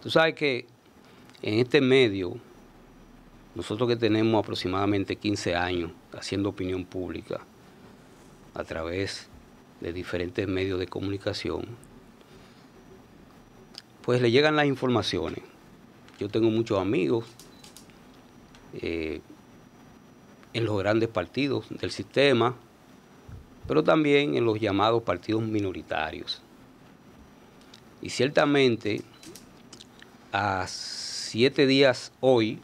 Tú sabes que en este medio, nosotros que tenemos aproximadamente 15 años haciendo opinión pública a través de diferentes medios de comunicación, pues le llegan las informaciones. Yo tengo muchos amigos en los grandes partidos del sistema, pero también en los llamados partidos minoritarios. Y ciertamente, a 7 días hoy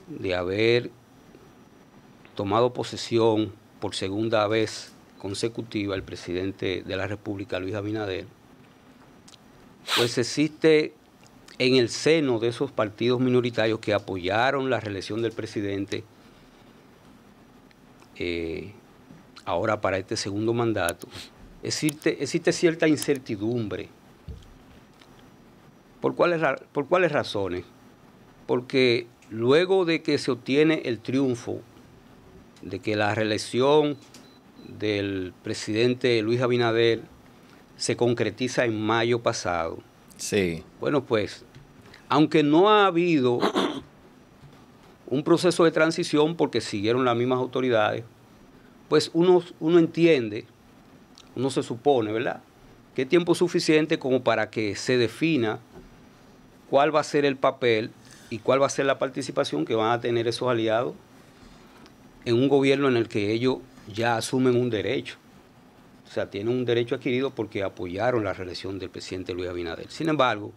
de haber tomado posesión por segunda vez consecutiva el presidente de la República, Luis Abinader, pues existe en el seno de esos partidos minoritarios que apoyaron la reelección del presidente ahora para este segundo mandato, existe cierta incertidumbre. ¿Por cuáles razones? Porque luego de que se obtiene el triunfo, de que la reelección del presidente Luis Abinader se concretiza en mayo pasado. Sí. Bueno, pues, aunque no ha habido un proceso de transición porque siguieron las mismas autoridades, pues uno entiende, uno se supone, ¿verdad?, que es tiempo suficiente como para que se defina cuál va a ser el papel y cuál va a ser la participación que van a tener esos aliados en un gobierno en el que ellos ya asumen un derecho. O sea, tienen un derecho adquirido porque apoyaron la reelección del presidente Luis Abinader. Sin embargo,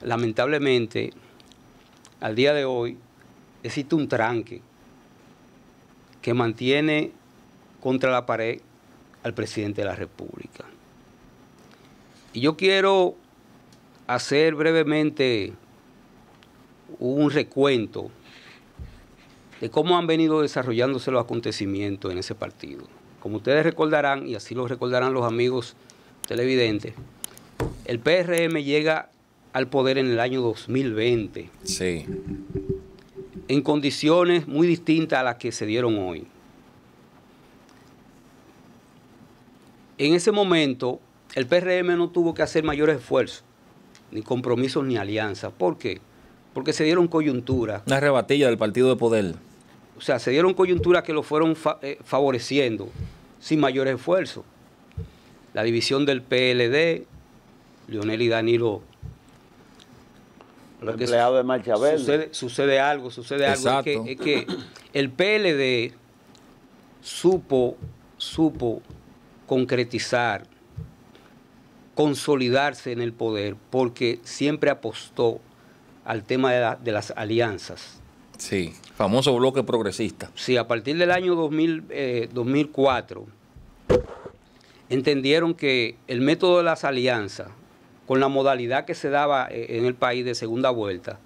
lamentablemente, al día de hoy, existe un tranque que mantiene contra la pared al presidente de la República. Y yo quiero hacer brevemente un recuento de cómo han venido desarrollándose los acontecimientos en ese partido. Como ustedes recordarán, y así lo recordarán los amigos televidentes, el PRM llega al poder en el año 2020. Sí. En condiciones muy distintas a las que se dieron hoy. En ese momento, el PRM no tuvo que hacer mayores esfuerzos, ni compromisos, ni alianzas. ¿Por qué? Porque se dieron coyunturas. Una rebatilla del partido de poder. O sea, se dieron coyunturas que lo fueron favoreciendo sin mayores esfuerzos. La división del PLD, Leonel y Danilo. Los empleados de Marcha Verde. Sucede algo. Exacto. Es que el PLD supo concretizar, consolidarse en el poder, porque siempre apostó al tema de las alianzas. Sí, famoso bloque progresista. Sí, a partir del año 2004, entendieron que el método de las alianzas, con la modalidad que se daba en el país de segunda vuelta,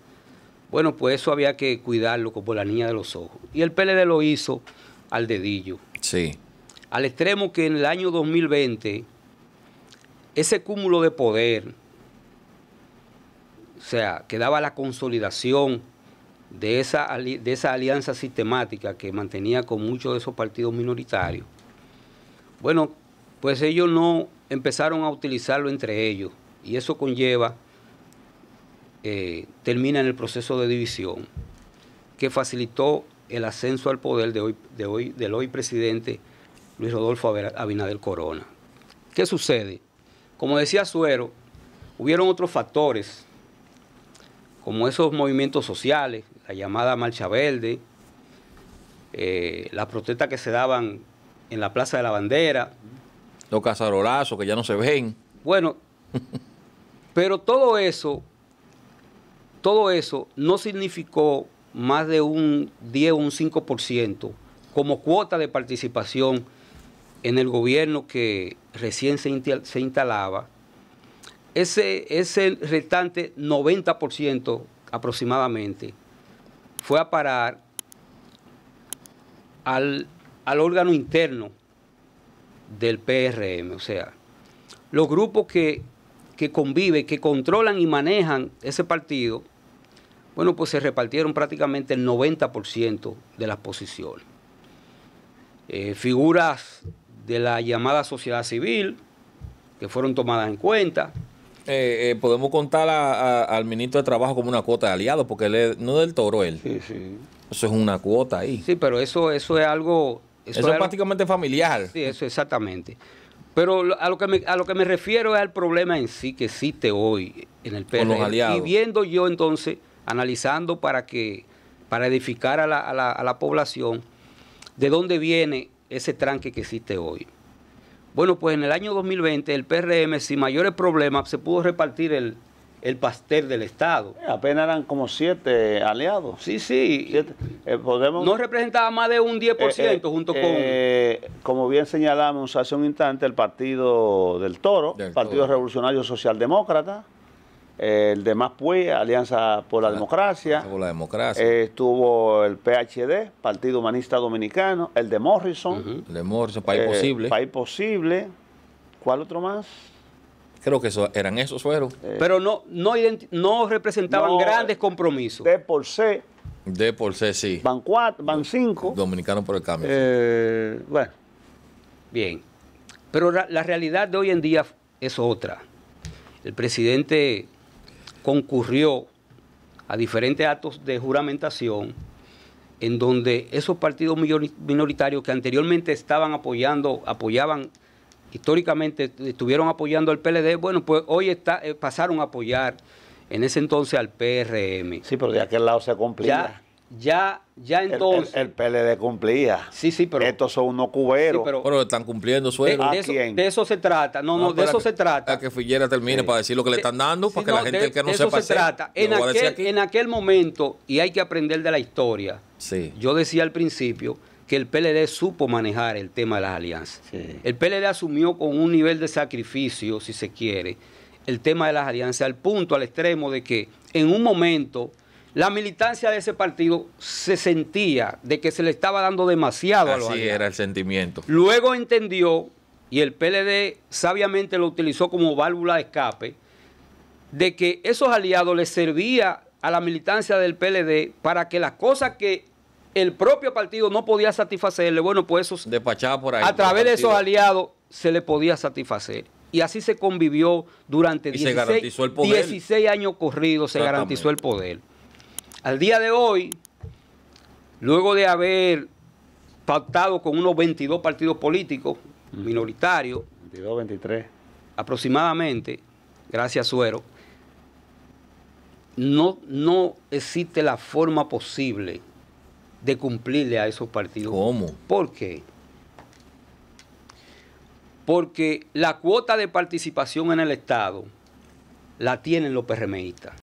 bueno, pues eso había que cuidarlo como la niña de los ojos. Y el PLD lo hizo al dedillo. Sí. Al extremo que en el año 2020, ese cúmulo de poder, o sea, que daba la consolidación de esa alianza sistemática que mantenía con muchos de esos partidos minoritarios, bueno, pues ellos no empezaron a utilizarlo entre ellos, y eso conlleva, termina en el proceso de división que facilitó el ascenso al poder del hoy presidente Luis Rodolfo Abinader Corona. ¿Qué sucede? Como decía Suero, hubieron otros factores, como esos movimientos sociales, la llamada Marcha Verde, las protestas que se daban en la Plaza de la Bandera. Los cacerolazos que ya no se ven. Bueno, pero todo eso no significó más de un 10 o un 5% como cuota de participación en el gobierno que recién se instalaba. Ese restante 90% aproximadamente fue a parar al órgano interno del PRM. O sea, los grupos que conviven, que controlan y manejan ese partido, bueno, pues se repartieron prácticamente el 90% de las posiciones. Figuras de la llamada sociedad civil que fueron tomadas en cuenta, podemos contar al ministro de Trabajo como una cuota de aliado, porque él no es del Toro, él. Sí, sí. Eso es una cuota ahí. Sí, pero eso es algo... Eso es prácticamente familiar. Sí, eso exactamente. Pero a lo que me refiero es al problema en sí que existe hoy en el PRM. Con los aliados. Y viendo yo entonces, analizando para edificar a la población, de dónde viene ese tranque que existe hoy. Bueno, pues en el año 2020 el PRM sin mayores problemas se pudo repartir el pastel del Estado. Apenas eran como 7 aliados. Sí, sí. 7. No representaba más de un 10% junto con... Como bien señalamos hace un instante, el Partido del Toro, Partido Revolucionario Socialdemócrata, el de Más Puey, Alianza por la Democracia. Por la democracia. Estuvo el PHD, Partido Humanista Dominicano, el de Morrison. El de Morrison, País Posible. País Posible. ¿Cuál otro más? Creo que eran esos fueron. Pero no representaban grandes compromisos. D por C. D por C, sí. Van 4, van 5. Dominicano por el Cambio. Bueno. Bien. Pero la realidad de hoy en día es otra. El presidente concurrió a diferentes actos de juramentación en donde esos partidos minoritarios que anteriormente apoyaban históricamente estuvieron apoyando al PLD, bueno, pues hoy pasaron a apoyar en ese entonces al PRM. Sí, pero de aquel lado se cumplía. Ya entonces... El PLD cumplía. Sí, pero... Estos son unos cuberos. Sí, pero están cumpliendo sueldo. De eso se trata. No, de eso se trata. Para que Figuera termine para decir lo que le están dando, para que la gente que no sepa eso se trata. En aquel momento, y hay que aprender de la historia, yo decía al principio que el PLD supo manejar el tema de las alianzas. Sí. El PLD asumió con un nivel de sacrificio, si se quiere, el tema de las alianzas, al extremo de que en un momento la militancia de ese partido se sentía de que se le estaba dando demasiado a los aliados. Así era el sentimiento. Luego entendió, y el PLD sabiamente lo utilizó como válvula de escape, de que esos aliados les servía a la militancia del PLD para que las cosas que el propio partido no podía satisfacerle, bueno, pues esos, despachaba por ahí, a través de esos aliados se le podía satisfacer. Y así se convivió durante 16 años corridos, se garantizó el poder. Al día de hoy, luego de haber pactado con unos 22 partidos políticos minoritarios, 22, 23 aproximadamente, gracias Suero, no existe la forma posible de cumplirle a esos partidos. ¿Cómo? ¿Por qué? Porque la cuota de participación en el Estado la tienen los PRMistas.